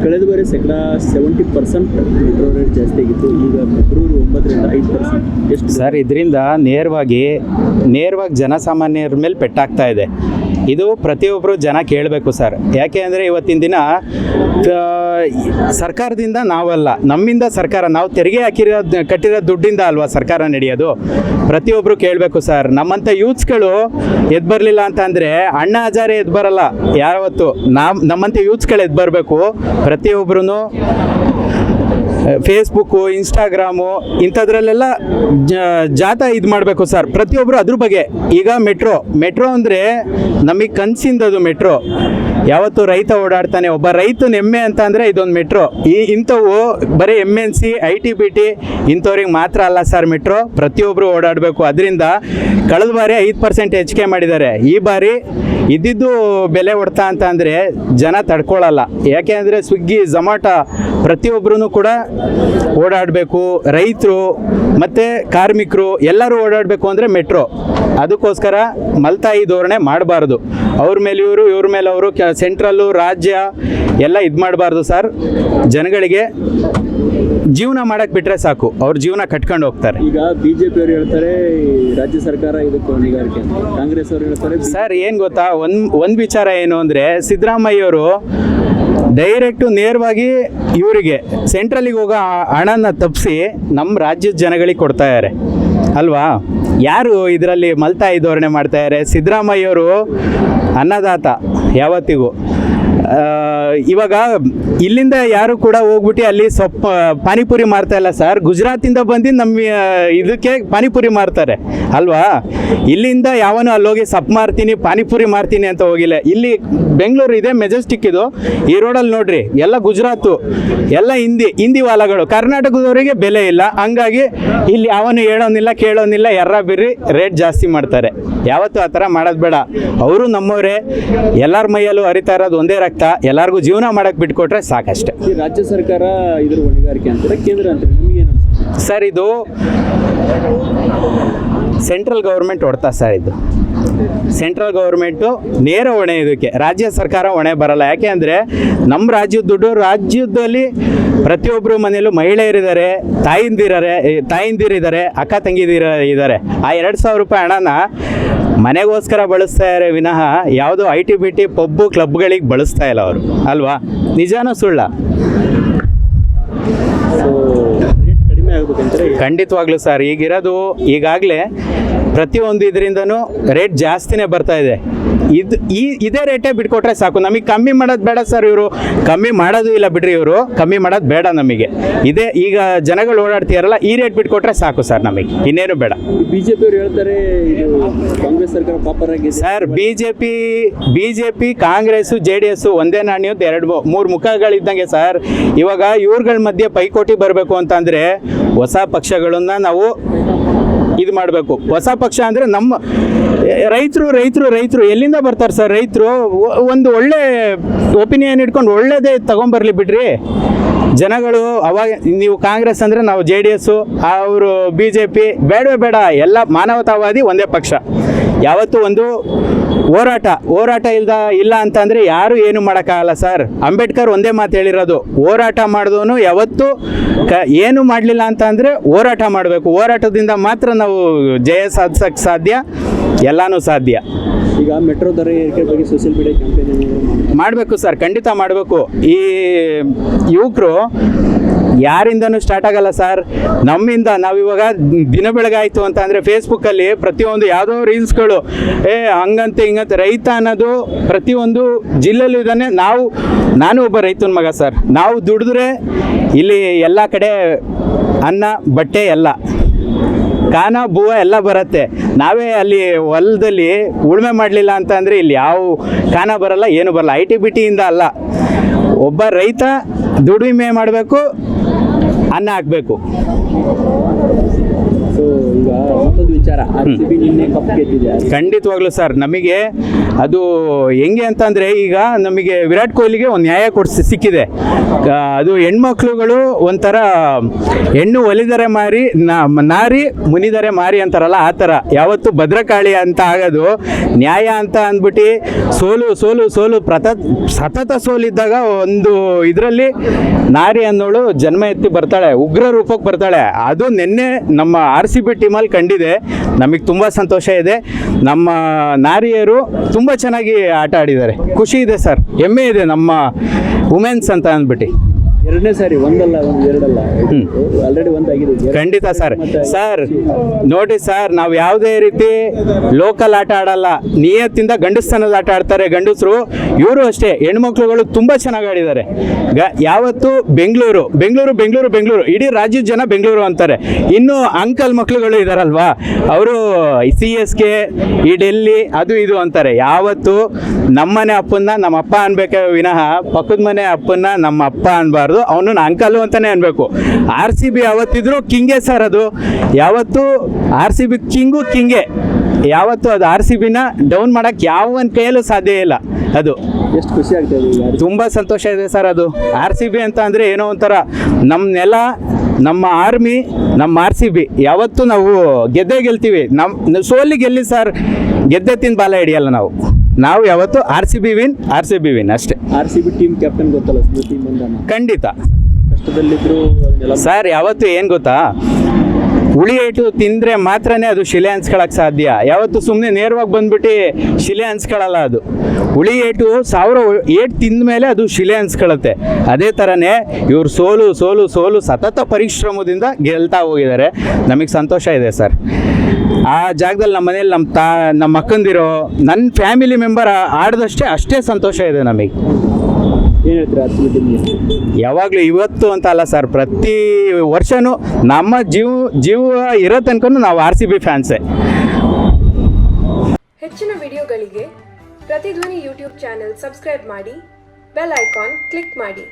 ಕಳೆದ ಬಾರಿ 70% metro rate ಜಾಸ್ತಿ ಆಗಿತ್ತು. ಈಗ ಫೆಬ್ರವರಿ 9ರಿಂದ 5% ಎಷ್ಟು ಸರ್? ಇದರಿಂದ ನೇರವಾಗಿ ಜನಸಾಮಾನ್ಯರ ಮೇಲೆ ಪೆಟ್ಟಾಗ್ತಾ ಇದೆ. ಇದು ಪ್ರತಿಯೊಬ್ಬರು ಜನ ಕೇಳಬೇಕು ಸರ್. ಯಾಕೆ ಅಂದರೆ ಇವತ್ತಿನ ದಿನ ಸರ್ಕಾರದಿಂದ ನಾವಲ್ಲ, ನಮ್ಮಿಂದ ಸರ್ಕಾರ, ನಾವು ತೆರಿಗೆ ಕಟ್ಟಿರೋ ದುಡ್ಡಿಂದ ಅಲ್ವಾ ಸರ್ಕಾರ ನಡೆಯೋದು. ಪ್ರತಿಯೊಬ್ಬರು ಕೇಳಬೇಕು ಸರ್. ನಮ್ಮಂಥ ಯೂತ್ಸ್ಗಳು ಎದ್ದು ಬರಲಿಲ್ಲ ಅಂತ ಅಂದರೆ ಅಣ್ಣಾ ಹಜಾರೆ ಎದ್ದು ಬರಲ್ಲ ಯಾವತ್ತು. ನಮ್ಮಂಥ ಯೂತ್ಸ್ಗಳು ಎದ್ದು ಬರಬೇಕು. ಪ್ರತಿಯೊಬ್ಬರೂ ಫೇಸ್ಬುಕ್ಕು, ಇನ್ಸ್ಟಾಗ್ರಾಮು ಇಂಥದ್ರಲ್ಲೆಲ್ಲ ಜಾಥಾ ಇದು ಮಾಡಬೇಕು ಸರ್. ಪ್ರತಿಯೊಬ್ಬರು ಅದ್ರ ಬಗ್ಗೆ. ಈಗ ಮೆಟ್ರೋ ಅಂದರೆ ನಮಗೆ ಕನಸಿಂದದು ಮೆಟ್ರೋ. ಯಾವತ್ತು ರೈತ ಓಡಾಡ್ತಾನೆ, ಒಬ್ಬ ರೈತನ ಹೆಮ್ಮೆ ಅಂತ ಅಂದರೆ ಇದೊಂದು ಮೆಟ್ರೋ. ಇಂಥವು ಬರೀ MNC IT-BT ಇಂಥವ್ರಿಗೆ ಮಾತ್ರ ಅಲ್ಲ ಸರ್ ಮೆಟ್ರೋ. ಪ್ರತಿಯೊಬ್ಬರು ಓಡಾಡಬೇಕು. ಅದರಿಂದ ಕಳೆದ ಬಾರಿ 5% ಹೆಚ್ಚಿಗೆ ಮಾಡಿದ್ದಾರೆ. ಈ ಬಾರಿ ಇದ್ದಿದ್ದು ಬೆಲೆ ಹೊಡ್ತಾ ಅಂತ ಅಂದರೆ ಜನ ತಡ್ಕೊಳ್ಳಲ್ಲ. ಯಾಕೆ ಅಂದರೆ ಸ್ವಿಗ್ಗಿ, ಝೊಮ್ಯಾಟೊ ಪ್ರತಿಯೊಬ್ಬರೂ ಕೂಡ ಓಡಾಡಬೇಕು. ರೈತರು ಮತ್ತು ಕಾರ್ಮಿಕರು ಎಲ್ಲರೂ ಓಡಾಡಬೇಕು ಅಂದರೆ ಮೆಟ್ರೋ. ಅದಕ್ಕೋಸ್ಕರ ಮಲ್ತಾಯಿ ಧೋರಣೆ ಮಾಡಬಾರ್ದು. ಅವ್ರ ಮೇಲೆ ಇವ್ರ ಮೇಲೆ ಅವರು, ಸೆಂಟ್ರಲ್ಲು ರಾಜ್ಯ ಎಲ್ಲ ಇದು ಮಾಡಬಾರ್ದು ಸರ್. ಜನಗಳಿಗೆ ಜೀವನ ಮಾಡಕ್ಕೆ ಬಿಟ್ಟರೆ ಸಾಕು, ಅವ್ರ ಜೀವನ ಕಟ್ಕೊಂಡು ಹೋಗ್ತಾರೆ. ಈಗ BJP ಅವರು ಹೇಳ್ತಾರೆ ರಾಜ್ಯ ಸರ್ಕಾರ ಇದಕ್ಕೆ ಹೊಣೆಗಾರಿಕೆ ಅಂತ, ಕಾಂಗ್ರೆಸ್ ಅವರು ಹೇಳ್ತಾರೆ ಸರ್ ಏನು ಗೊತ್ತಾ, ಒಂದು ವಿಚಾರ ಏನು ಅಂದರೆ ಸಿದ್ದರಾಮಯ್ಯವರು ನೇರವಾಗಿ ಇವರಿಗೆ ಸೆಂಟ್ರಲಿಗೆ ಹೋಗೋ ಹಣನ ತಪ್ಪಿಸಿ ನಮ್ಮ ರಾಜ್ಯದ ಜನಗಳಿಗೆ ಕೊಡ್ತಾ ಇದ್ದಾರೆ ಅಲ್ವಾ. ಯಾರು ಇದರಲ್ಲಿ ಮಲ್ತಾಯಿ ಧೋರಣೆ ಮಾಡ್ತಾ ಇದ್ದಾರೆ? ಸಿದ್ದರಾಮಯ್ಯವರು ಅನ್ನದಾತ ಯಾವತ್ತಿಗೂ. ಇವಾಗ ಇಲ್ಲಿಂದ ಯಾರು ಕೂಡ ಹೋಗ್ಬಿಟ್ಟು ಅಲ್ಲಿ ಪಾನಿಪುರಿ ಮಾರ್ತಾ ಇಲ್ಲ ಸರ್. ಗುಜರಾತಿಂದ ಬಂದು ನಮ್ಮ ಇದಕ್ಕೆ ಪಾನಿಪುರಿ ಮಾರ್ತಾರೆ ಅಲ್ವಾ. ಇಲ್ಲಿಂದ ಯಾವನು ಅಲ್ಲೋಗಿ ಮಾರ್ತೀನಿ, ಪಾನಿಪುರಿ ಮಾರ್ತೀನಿ ಅಂತ ಹೋಗಿಲ್ಲ. ಇಲ್ಲಿ ಬೆಂಗಳೂರು ಇದೆ, ಮೆಜೆಸ್ಟಿಕ್ ಇದು, ಈ ರೋಡಲ್ಲಿ ನೋಡ್ರಿ ಎಲ್ಲ ಗುಜರಾತು, ಎಲ್ಲ ಹಿಂದಿ ವಾಲಗಳು. ಕರ್ನಾಟಕದವರಿಗೆ ಬೆಲೆ ಇಲ್ಲ. ಹಂಗಾಗಿ ಇಲ್ಲಿ ಯಾವನು ಹೇಳೋನಿಲ್ಲ ಕೇಳೋನಿಲ್ಲ, ಬಿರ್ರಿ ರೇಟ್ ಜಾಸ್ತಿ ಮಾಡ್ತಾರೆ. ಯಾವತ್ತೂ ಆ ಥರ ಮಾಡೋದು ಬೇಡ. ಅವರು ನಮ್ಮವರೇ, ಎಲ್ಲರ ಮೈಯಲ್ಲೂ ಹರಿತಾ ಇರೋದು ಒಂದೇ ರಕ್ತ. ಎಲ್ಲರಿಗೂ ಜೀವನ ಮಾಡಕ್ಕೆ ಬಿಟ್ಕೊಟ್ರೆ ಸಾಕಷ್ಟೆ. ರಾಜ್ಯ ಸರ್ಕಾರ ಇದ್ರ ಹೊಣೆಗಾರಿಕೆ ಅಂತಾರೆ, ಕೇಂದ್ರ ಅಂತಾರೆ, ನಿಮಗೇನು ಸರ್? ಇದು ಸೆಂಟ್ರಲ್ ಗೌರ್ಮೆಂಟ್ ಹೊಡ್ತಾ ಸರ್. ಇದು ಸೆಂಟ್ರಲ್ ಗೌರ್ಮೆಂಟು ನೇರ ಹೊಣೆ. ಇದಕ್ಕೆ ರಾಜ್ಯ ಸರ್ಕಾರ ಹೊಣೆ ಬರಲ್ಲ. ಯಾಕೆ ಅಂದರೆ ನಮ್ಮ ರಾಜ್ಯದ ದುಡ್ಡು, ರಾಜ್ಯದಲ್ಲಿ ಪ್ರತಿಯೊಬ್ಬರು ಮನೆಯಲ್ಲೂ ಮಹಿಳೆಯರಿದ್ದಾರೆ, ತಾಯಿಂದಿರಿದ್ದಾರೆ, ಅಕ್ಕ ತಂಗಿದಿದ್ದಾರೆ. ಆ 2,000 ರೂಪಾಯಿ ಹಣನ ಮನೆಗೋಸ್ಕರ ಬಳಸ್ತಾ ಇದ್ದಾರೆ ವಿನಃ ಯಾವುದೋ IT-BT ಪಬ್ಬು ಕ್ಲಬ್ಗಳಿಗೆ ಬಳಸ್ತಾ ಇಲ್ಲ ಅವರು ಅಲ್ವಾ. ನಿಜಾನೋ ಸುಳ್ಳ? ಕಡಿಮೆ ಆಗಬೇಕಂದ್ರೆ ಖಂಡಿತವಾಗ್ಲೂ ಸರ್. ಈಗಾಗಲೇ ಪ್ರತಿಯೊಂದು ಇದರಿಂದನೂ ರೇಟ್ ಜಾಸ್ತಿನೇ ಬರ್ತಾ ಇದೆ. ಇದೇ ರೇಟೇ ಬಿಟ್ಕೊಟ್ರೆ ಸಾಕು. ನಮಗೆ ಕಮ್ಮಿ ಮಾಡೋದು ಬೇಡ ಸರ್. ಇವರು ಕಮ್ಮಿ ಮಾಡೋದು ಇಲ್ಲ ಬಿಡ್ರಿ, ಇವರು ಕಮ್ಮಿ ಮಾಡೋದು ಬೇಡ ನಮಗೆ. ಈಗ ಜನಗಳು ಓಡಾಡ್ತೀರಲ್ಲ, ಈ ರೇಟ್ ಬಿಟ್ಕೊಟ್ರೆ ಸಾಕು ಸರ್, ನಮಗೆ ಇನ್ನೇನು ಬೇಡ. BJP ಅವರು ಹೇಳ್ತಾರೆ ಇದು ಕಾಂಗ್ರೆಸ್ ಸರ್ಕಾರ ಪಾಪರ್ ಆಗಿದೆ ಸರ್. ಬಿಜೆಪಿ ಕಾಂಗ್ರೆಸ್ JDS ಒಂದೇ ನಾಣ್ಯದ 2-3 ಮುಖಗಳಿದ್ದಂಗೆ ಸರ್. ಇವಾಗ ಇವ್ರಗಳ ಮಧ್ಯೆ ಪೈಕೋಟಿ ಬರಬೇಕು ಅಂತಂದರೆ ಹೊಸ ಪಕ್ಷಗಳನ್ನ ನಾವು ಇದು ಮಾಡಬೇಕು. ಹೊಸ ಪಕ್ಷ ಅಂದರೆ ನಮ್ಮ ರೈತರು ಎಲ್ಲಿಂದ ಬರ್ತಾರೆ ಸರ್? ರೈತರು ಒಂದು ಒಳ್ಳೆ ಒಪಿನಿಯನ್ ಇಟ್ಕೊಂಡು ಒಳ್ಳೇದೇ ತಗೊಂಬರ್ಲಿ ಬಿಡ್ರಿ. ಜನಗಳು ಅವಾಗ ನೀವು ಕಾಂಗ್ರೆಸ್ ಅಂದರೆ ನಾವು JDS, ಅವರು BJP ಬೇಡವೇ ಬೇಡ. ಎಲ್ಲ ಮಾನವತಾವಾದಿ ಒಂದೇ ಪಕ್ಷ. ಯಾವತ್ತೂ ಒಂದು ಹೋರಾಟ ಇಲ್ಲ ಅಂತಂದರೆ ಯಾರು ಏನು ಮಾಡೋಕ್ಕಾಗಲ್ಲ ಸರ್. ಅಂಬೇಡ್ಕರ್ ಒಂದೇ ಮಾತು ಹೇಳಿರೋದು, ಹೋರಾಟ ಮಾಡಿದವನು ಯಾವತ್ತೂ ಏನು ಮಾಡಲಿಲ್ಲ ಅಂತ ಅಂದರೆ ಹೋರಾಟ ಮಾಡಬೇಕು. ಹೋರಾಟದಿಂದ ಮಾತ್ರ ನಾವು ಜಯ ಸಾಧಿಸೋಕ್ಕೆ ಸಾಧ್ಯ, ಎಲ್ಲನೂ ಸಾಧ್ಯ. ಈಗ ಮೆಟ್ರೋ ದರ ಏರಿಕೆ ಬಗ್ಗೆ ಸೋಷಿಯಲ್ ಮೀಡಿಯಾ ಕ್ಯಾಂಪೇನ್ ಮಾಡಬೇಕು ಸರ್, ಖಂಡಿತ ಮಾಡಬೇಕು. ಈ ಯುವಕರು ಯಾರಿಂದನೂ ಸ್ಟಾರ್ಟ್ ಆಗಲ್ಲ ಸರ್, ನಮ್ಮಿಂದ. ನಾವಿವಾಗ ದಿನ ಬೆಳಗಾಯಿತು ಅಂತ ಅಂದರೆ ಫೇಸ್ಬುಕ್ಕಲ್ಲಿ ಪ್ರತಿಯೊಂದು ಯಾವುದೋ ರೀಲ್ಸ್ಗಳು, ಹಂಗಂತೆ ಹಿಂಗಂತೆ. ರೈತ ಅನ್ನೋದು ಪ್ರತಿಯೊಂದು ಜಿಲ್ಲೆಯಲ್ಲೂ ಇದ್ದಾನೆ. ನಾನು ಒಬ್ಬ ರೈತನ ಮಗ ಸರ್. ನಾವು ದುಡಿದ್ರೆ ಇಲ್ಲಿ ಎಲ್ಲ ಕಡೆ ಅನ್ನ ಬಟ್ಟೆ ಎಲ್ಲ ಕಾನ ಬೂವ ಎಲ್ಲ ಬರುತ್ತೆ. ನಾವೇ ಅಲ್ಲಿ ಹೊಲದಲ್ಲಿ ಉಳುಮೆ ಮಾಡಲಿಲ್ಲ ಅಂತ ಅಂದರೆ ಇಲ್ಲಿ ಯಾವ ಕಾನ ಬರಲ್ಲ, ಏನು ಬರಲ್ಲ. IT-BTಯಿಂದ ಅಲ್ಲ, ಒಬ್ಬ ರೈತ ದುಡಿಮೆ ಮಾಡಬೇಕು, ಅನ್ನ ಹಾಕಬೇಕು. ಸೊ ಈಗ ಮತ್ತೊಂದು ವಿಚಾರ RCB ನಿನ್ನೆ ಕಪ್ ಗೆದ್ದಿದೆ. ಖಂಡಿತವಾಗ್ಲೂ ಸರ್, ನಮಗೆ ಅದು ಹೆಂಗೆ ಅಂತಂದರೆ, ಈಗ ನಮಗೆ ವಿರಾಟ್ ಕೊಹ್ಲಿಗೆ ಒಂದು ನ್ಯಾಯ ಸಿಕ್ಕಿದೆ. ಅದು ಹೆಣ್ಮಕ್ಳುಗಳು ಒಂಥರ ಹೆಣ್ಣು ಒಲಿದರೆ ಮಾರಿ ನಾರಿ ಮುನಿದರೆ ಮಾರಿ ಅಂತಾರಲ್ಲ, ಆ ಥರ ಯಾವತ್ತು ಭದ್ರಕಾಳಿ ಅಂತ ಆಗೋದು ನ್ಯಾಯ ಅಂತ ಅಂದ್ಬಿಟ್ಟು ಸೋಲು ಸತತ ಸೋಲಿದ್ದಾಗ ಒಂದು ಇದರಲ್ಲಿ ನಾರಿ ಅನ್ನೋಳು ಜನ್ಮ ಎತ್ತಿ ಬರ್ತಾಳೆ, ಉಗ್ರ ರೂಪಕ್ಕೆ ಬರ್ತಾಳೆ. ಅದು ನಿನ್ನೆ ನಮ್ಮ RCB ಟೀಮಲ್ಲಿ ಕಂಡಿದೆ. ನಮಗೆ ತುಂಬ ಸಂತೋಷ ಇದೆ. ನಮ್ಮ ನಾರಿಯರು ತುಂಬ ಚೆನ್ನಾಗಿ ಆಟ ಆಡಿದ್ದಾರೆ. ಖುಷಿ ಇದೆ ಸರ್, ಹೆಮ್ಮೆ ಇದೆ ನಮ್ಮ ವುಮೆನ್ಸ್ ಅಂತ ಅಂದ್ಬಿಟ್ಟು. ಎರಡನೇ ಸಾರಿ ಒಂದಲ್ಲ ಎರಡಲ್ಲ, ಆಲ್ರೆಡಿ ಒಂದಾಗಿದೆ. ಖಂಡಿತ ಸರ್. ಸರ್ ನೋಡಿ ಸರ್, ನಾವು ಯಾವುದೇ ರೀತಿ ಲೋಕಲ್ ಆಟ ಆಡಲ್ಲ, ನಿಯತ್ತಿಂದ ಗಂಡಸ್ತನದ ಆಟ ಆಡ್ತಾರೆ ಗಂಡಸರು. ಇವರು ಅಷ್ಟೇ, ಹೆಣ್ಮಕ್ಳುಗಳು ತುಂಬ ಚೆನ್ನಾಗಿ ಆಡಿದ್ದಾರೆ. ಯಾವತ್ತು ಬೆಂಗಳೂರು ಇಡೀ ರಾಜ್ಯದ ಜನ ಬೆಂಗಳೂರು ಅಂತಾರೆ. ಇನ್ನು ಅಂಕಲ್ ಮಕ್ಳುಗಳು ಇದ್ದಾರಲ್ವಾ, ಅವರು CSK, ಈ ಡೆಲ್ಲಿ ಅದು ಇದು ಅಂತಾರೆ. ಯಾವತ್ತು ನಮ್ಮನೆ ಅಪ್ಪನ್ನ ನಮ್ಮ ಅಪ್ಪ ಅನ್ಬೇಕೇ ವಿನಃ ಪಕ್ಕದ ಮನೆ ಅಪ್ಪನ್ನ ನಮ್ಮ ಅಪ್ಪ ಅನ್ಬಾರ್ದು, ಅವನು ಅಂಕಲು ಅಂತಾನೆ ಅನ್ಬೇಕು. RCB ಯಾವತ್ತಿದ್ರು ಕಿಂಗೆ ಸರ್. ಅದು ಯಾವತ್ತು RCB ಕಿಂಗೆ. ಯಾವತ್ತು ಅದು RCBನ ಡೌನ್ ಮಾಡಕ್ಕೆ ಯಾವನ ಕೈಯಲ್ಲೂ ಸಾಧ್ಯ ಇಲ್ಲ. ಅದು ಎಷ್ಟು ಖುಷಿ ಆಗ್ತದೆ, ತುಂಬ ಸಂತೋಷ ಇದೆ ಸರ್. ಅದು RCB ಅಂತ ಅಂದರೆ ಏನೋ ಒಂಥರ ನಮ್ಮ ನೆಲ, ನಮ್ಮ ಆರ್ಮಿ, ನಮ್ಮ RCB. ಯಾವತ್ತು ನಾವು ಗೆಲ್ತೀವಿ. ನಮ್ಮ ಸೋಲಿ ಗೆಲ್ಲಿ ಸರ್, ಗೆದ್ದೆ ತಿಂದು ಬಾಲ ಹಿಡಿಯಲ್ಲ ನಾವು ಯಾವತ್ತು RCB ವಿನ್ ಅಷ್ಟೇ. RCB ಟೀಮ್ ಕ್ಯಾಪ್ಟನ್ ಗೊತ್ತಲ್ಲ, ಸ್ಮೃತಿ ಮಂದಣ್ಣ. ಖಂಡಿತ ಕಷ್ಟದಲ್ಲಿದ್ರು ಸರ್. ಯಾವತ್ತು ಏನು ಗೊತ್ತಾ, ಹುಳಿ ಏಟು ತಿಂದರೆ ಮಾತ್ರನೇ ಅದು ಶಿಲೆ ಅನ್ಸ್ಕೊಳಕ್ಕೆ ಸಾಧ್ಯ. ಯಾವತ್ತು ಸುಮ್ಮನೆ ನೇರವಾಗಿ ಬಂದ್ಬಿಟ್ಟು ಶಿಲೆ ಅನ್ಸ್ಕೊಳ್ಳಲ್ಲ. ಅದು ಹುಳಿ ಏಟು 1000 ಏಟು ತಿಂದ ಮೇಲೆ ಅದು ಶಿಲೆ ಅನ್ಸ್ಕೊಳ್ಳುತ್ತೆ. ಅದೇ ಥರನೇ ಇವರು ಸೋಲು ಸತತ ಪರಿಶ್ರಮದಿಂದ ಗೆಲ್ತಾ ಹೋಗಿದ್ದಾರೆ. ನಮಗೆ ಸಂತೋಷ ಇದೆ ಸರ್. ಆ ಜಾಗದಲ್ಲಿ ನಮ್ಮ ಮನೇಲಿ ನಮ್ಮ ಅಕ್ಕಂದಿರೋ ನನ್ನ ಫ್ಯಾಮಿಲಿ ಮೆಂಬರ್ ಆಡಿದಷ್ಟೇ ಅಷ್ಟೇ ಸಂತೋಷ ಇದೆ ನಮಗೆ. ಏನು ಹೇಳ್ತೀರಾ RCB ಟೀಮ್ಗೆ? ಯಾವಾಗಲೂ ಇವತ್ತು ಅಂತ ಅಲ್ಲ ಸರ್, ಪ್ರತಿ ವರ್ಷವೂ ನಮ್ಮ ಜೀವ ಇರೋ ತನಕ ನಾವು RCB ಫ್ಯಾನ್ಸೇ. ಹೆಚ್ಚಿನ ವಿಡಿಯೋಗಳಿಗೆ ಪ್ರತಿಧ್ವನಿ ಯೂಟ್ಯೂಬ್ ಚಾನೆಲ್ ಸಬ್ಸ್ಕ್ರೈಬ್ ಮಾಡಿ, ಬೆಲ್ ಐಕಾನ್ ಕ್ಲಿಕ್ ಮಾಡಿ.